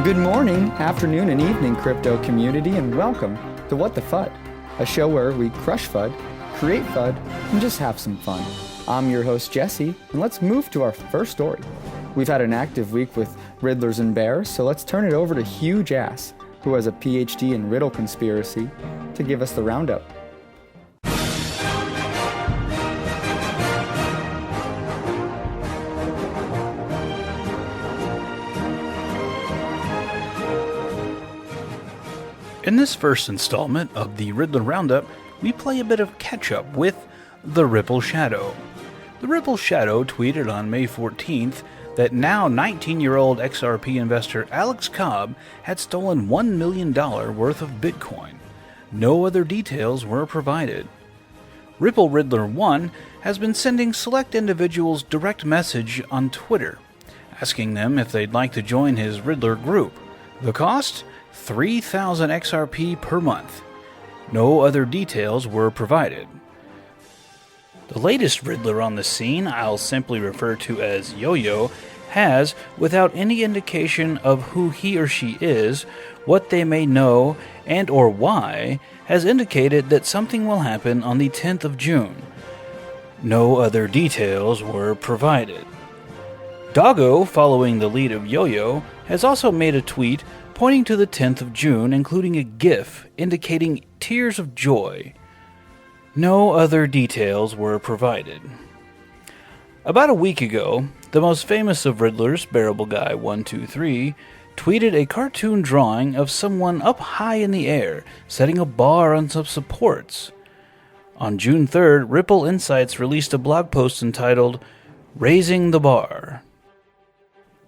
Good morning, afternoon, and evening, crypto community, and welcome to What the FUD, a show where we crush FUD, create FUD, and just have some fun. I'm your host, Jesse, and let's move to our first story. We've had an active week with riddlers and bears, so let's turn it over to Huge Ass, who has a PhD in riddle conspiracy, to give us the roundup. In this first installment of the Riddler Roundup, we play a bit of catch-up with the Ripple Shadow. The Ripple Shadow tweeted on May 14th that now 19-year-old XRP investor Alex Cobb had stolen $1 million worth of Bitcoin. No other details were provided. Ripple Riddler 1 has been sending select individuals direct message on Twitter, asking them if they'd like to join his Riddler group. The cost? 3,000 XRP per month. No other details were provided. The latest Riddler on the scene, I'll simply refer to as Yo-Yo, has, without any indication of who he or she is, what they may know, and or why, has indicated that something will happen on the 10th of June. No other details were provided. Doggo, following the lead of Yo-Yo, has also made a tweet pointing to the 10th of June, including a GIF indicating tears of joy. No other details were provided. About a week ago, the most famous of Riddlers, Bearable Guy 123, tweeted a cartoon drawing of someone up high in the air, setting a bar on some supports. On June 3rd, Ripple Insights released a blog post entitled, "Raising the Bar."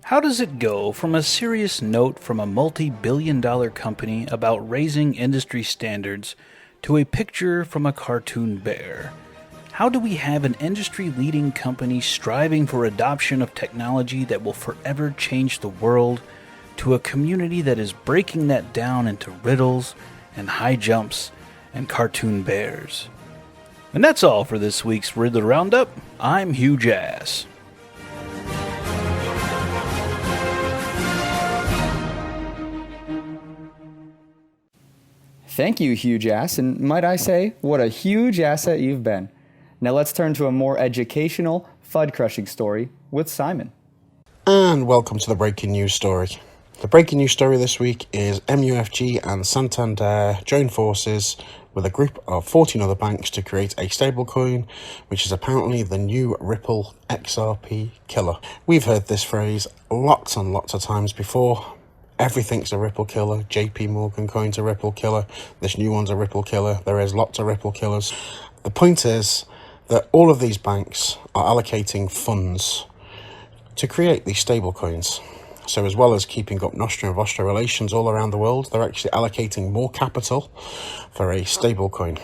How does it go from a serious note from a multi-billion-dollar company about raising industry standards to a picture from a cartoon bear? How do we have an industry-leading company striving for adoption of technology that will forever change the world to a community that is breaking that down into riddles and high jumps and cartoon bears? And that's all for this week's Riddler Roundup. I'm Huge Ass. Thank you, Huge Ass, and might I say, what a huge asset you've been. Now let's turn to a more educational, FUD-crushing story with Simon. And welcome to the breaking news story. The breaking news story this week is MUFG and Santander join forces with a group of 14 other banks to create a stablecoin, which is apparently the new Ripple XRP killer. We've heard this phrase lots and lots of times before. Everything's a Ripple killer. JP Morgan coin's a Ripple killer. This new one's a Ripple killer. There is lots of Ripple killers. The point is that all of these banks are allocating funds to create these stable coins. So as well as keeping up Nostra and Vostra relations all around the world, they're actually allocating more capital for a stable coin,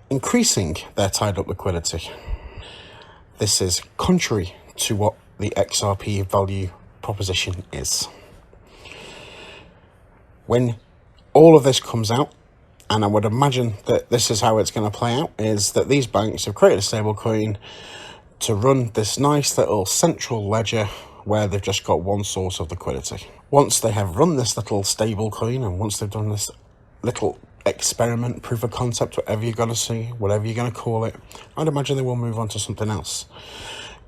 increasing their tied up liquidity. This is contrary to what the XRP value proposition is. When all of this comes out, and I would imagine that this is how it's going to play out, is that these banks have created a stablecoin to run this nice little central ledger where they've just got one source of liquidity. Once they have run this little stablecoin, and once they've done this little experiment, proof of concept, whatever you're going to see, whatever you're going to call it, I'd imagine they will move on to something else.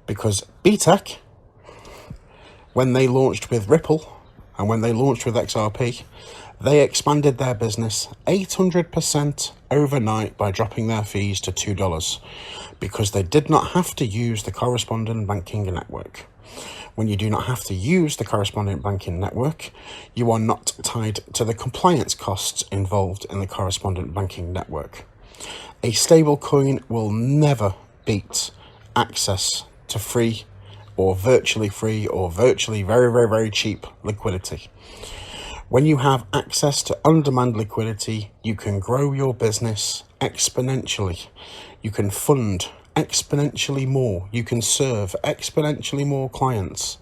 Because BTEC, when they launched with Ripple, and when they launched with XRP, they expanded their business 800% overnight by dropping their fees to $2 because they did not have to use the correspondent banking network. When you do not have to use the correspondent banking network, you are not tied to the compliance costs involved in the correspondent banking network. A stablecoin will never beat access to free or virtually free or virtually very, very, very cheap liquidity. When you have access to on-demand liquidity, you can grow your business exponentially. You can fund exponentially more. You can serve exponentially more clients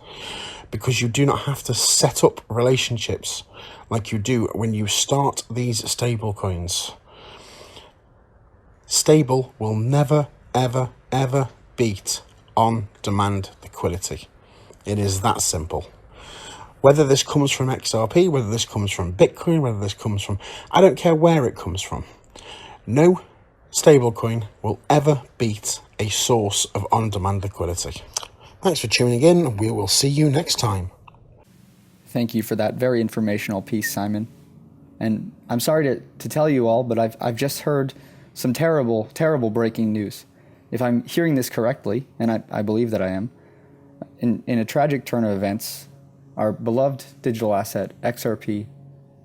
because you do not have to set up relationships like you do when you start these stable coins. Stable will never, ever, ever beat on-demand liquidity. It is that simple. Whether this comes from XRP, whether this comes from Bitcoin, whether this comes from... I don't care where it comes from. No stablecoin will ever beat a source of on-demand liquidity. Thanks for tuning in. We will see you next time. Thank you for that very informational piece, Simon. And I'm sorry to tell you all, but I've just heard some terrible, terrible breaking news. If I'm hearing this correctly, and I believe that I am, in a tragic turn of events, our beloved digital asset, XRP,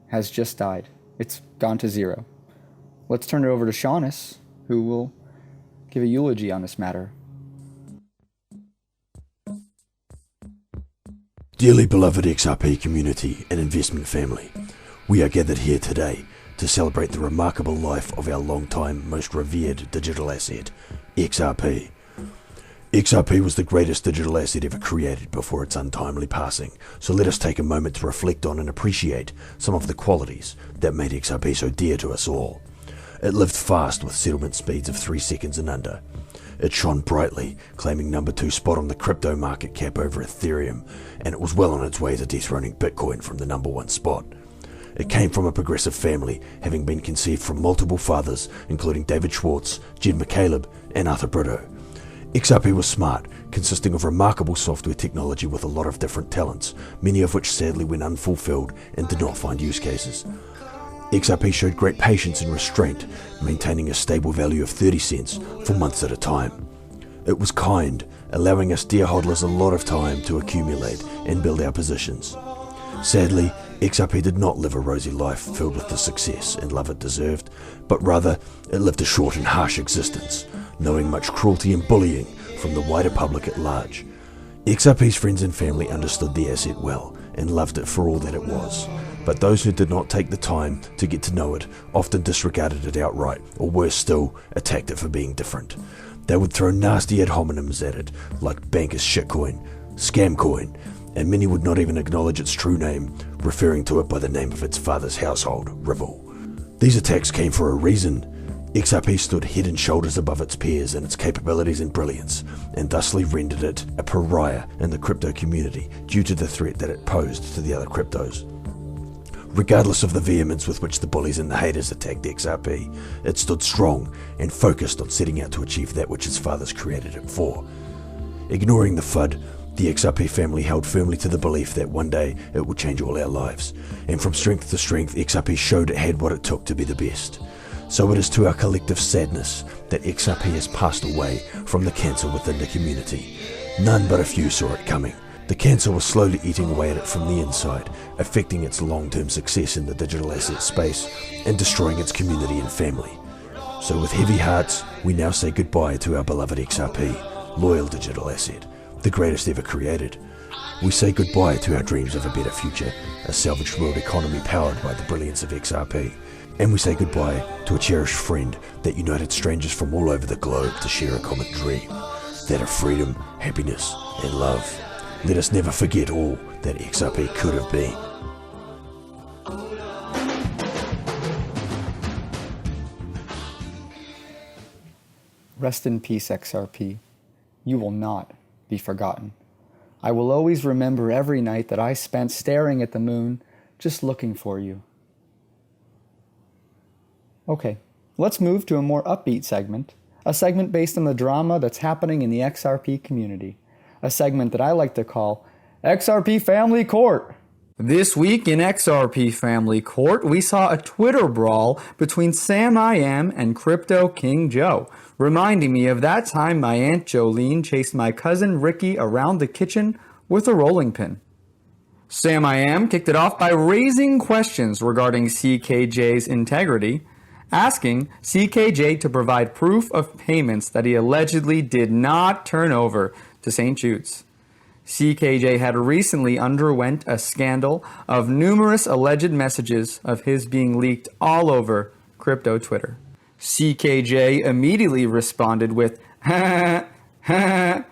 has just died. It's gone to zero. Let's turn it over to Shaunus, who will give a eulogy on this matter. Dearly beloved XRP community and investment family, we are gathered here today to celebrate the remarkable life of our long-time, most revered digital asset, XRP. XRP was the greatest digital asset ever created before its untimely passing, so let us take a moment to reflect on and appreciate some of the qualities that made XRP so dear to us all. It lived fast with settlement speeds of 3 seconds and under. It shone brightly, claiming number 2 spot on the crypto market cap over Ethereum, and it was well on its way to dethroning Bitcoin from the number 1 spot. It came from a progressive family, having been conceived from multiple fathers, including David Schwartz, Jed McCaleb, and Arthur Brito. XRP was smart, consisting of remarkable software technology with a lot of different talents, many of which sadly went unfulfilled and did not find use cases. XRP showed great patience and restraint, maintaining a stable value of 30 cents for months at a time. It was kind, allowing us deer hodlers a lot of time to accumulate and build our positions. Sadly, XRP did not live a rosy life filled with the success and love it deserved, but rather it lived a short and harsh existence, knowing much cruelty and bullying from the wider public at large. XRP's friends and family understood the asset well and loved it for all that it was, but those who did not take the time to get to know it often disregarded it outright, or worse still, attacked it for being different. They would throw nasty ad hominems at it, like bankers shitcoin, scamcoin, and many would not even acknowledge its true name, referring to it by the name of its father's household, Ripple. These attacks came for a reason. XRP stood head and shoulders above its peers in its capabilities and brilliance, and thusly rendered it a pariah in the crypto community due to the threat that it posed to the other cryptos. Regardless of the vehemence with which the bullies and the haters attacked XRP, it stood strong and focused on setting out to achieve that which its fathers created it for. Ignoring the FUD, the XRP family held firmly to the belief that one day it would change all our lives, and from strength to strength XRP showed it had what it took to be the best. So it is to our collective sadness that XRP has passed away from the cancer within the community. None but a few saw it coming. The cancer was slowly eating away at it from the inside, affecting its long-term success in the digital asset space and destroying its community and family. So with heavy hearts, we now say goodbye to our beloved XRP, loyal digital asset, the greatest ever created. We say goodbye to our dreams of a better future, a salvaged world economy powered by the brilliance of XRP. And we say goodbye to a cherished friend that united strangers from all over the globe to share a common dream, that of freedom, happiness, and love. Let us never forget all that XRP could have been. Rest in peace, XRP. You will not be forgotten. I will always remember every night that I spent staring at the moon, just looking for you. Okay, let's move to a more upbeat segment, a segment based on the drama that's happening in the XRP community, a segment that I like to call XRP Family Court. This week in XRP Family Court, we saw a Twitter brawl between Sam I Am and Crypto King Joe, reminding me of that time my Aunt Jolene chased my cousin Ricky around the kitchen with a rolling pin. Sam I Am kicked it off by raising questions regarding CKJ's integrity, asking CKJ to provide proof of payments that he allegedly did not turn over to St. Jude's. CKJ had recently underwent a scandal of numerous alleged messages of his being leaked all over crypto Twitter. CKJ immediately responded with, "Ha ha,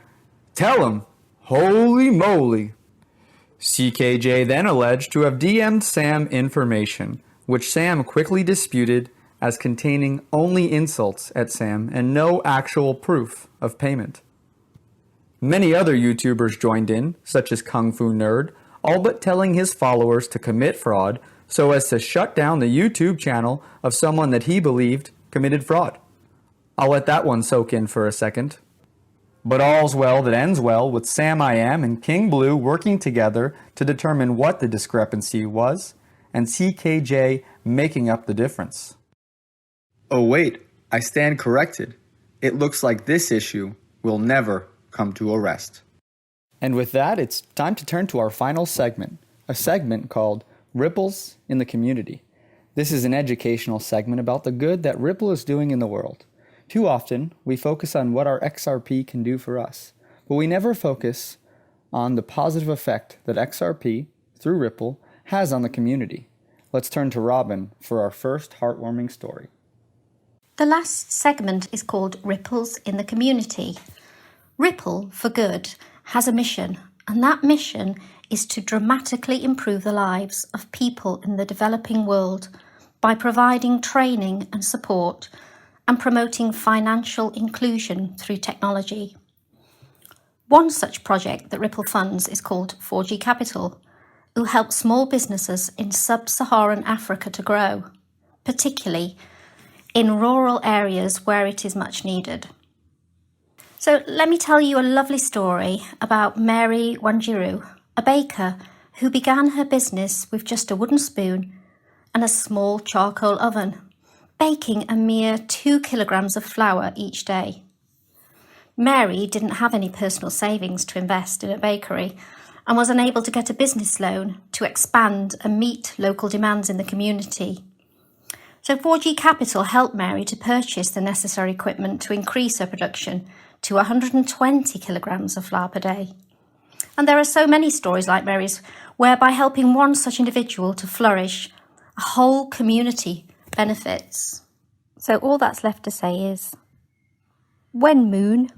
tell him, holy moly." CKJ then alleged to have DM'd Sam information, which Sam quickly disputed as containing only insults at Sam and no actual proof of payment. Many other YouTubers joined in, such as Kung Fu Nerd, all but telling his followers to commit fraud so as to shut down the YouTube channel of someone that he believed committed fraud. I'll let that one soak in for a second. But all's well that ends well, with Sam I Am and King Blue working together to determine what the discrepancy was, and CKJ making up the difference. Oh wait, I stand corrected. It looks like this issue will never come to a rest. And with that, it's time to turn to our final segment, a segment called Ripples in the Community. This is an educational segment about the good that Ripple is doing in the world. Too often, we focus on what our XRP can do for us, but we never focus on the positive effect that XRP, through Ripple, has on the community. Let's turn to Robin for our first heartwarming story. The last segment is called Ripples in the Community. Ripple for Good has a mission, and that mission is to dramatically improve the lives of people in the developing world by providing training and support and promoting financial inclusion through technology. One such project that Ripple funds is called 4G Capital, who helps small businesses in sub-Saharan Africa to grow, particularly in rural areas where it is much needed. So let me tell you a lovely story about Mary Wanjiru, a baker who began her business with just a wooden spoon and a small charcoal oven, baking a mere 2 kilograms of flour each day. Mary didn't have any personal savings to invest in a bakery and was unable to get a business loan to expand and meet local demands in the community. So 4G Capital helped Mary to purchase the necessary equipment to increase her production to 120 kilograms of flour per day. And there are so many stories like Mary's, where by helping one such individual to flourish, a whole community benefits. So all that's left to say is, when moon?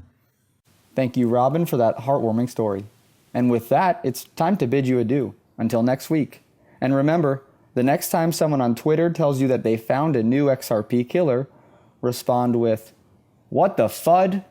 Thank you, Robin, for that heartwarming story. And with that, it's time to bid you adieu. Until next week. And remember, the next time someone on Twitter tells you that they found a new XRP killer, respond with, "What the FUD?"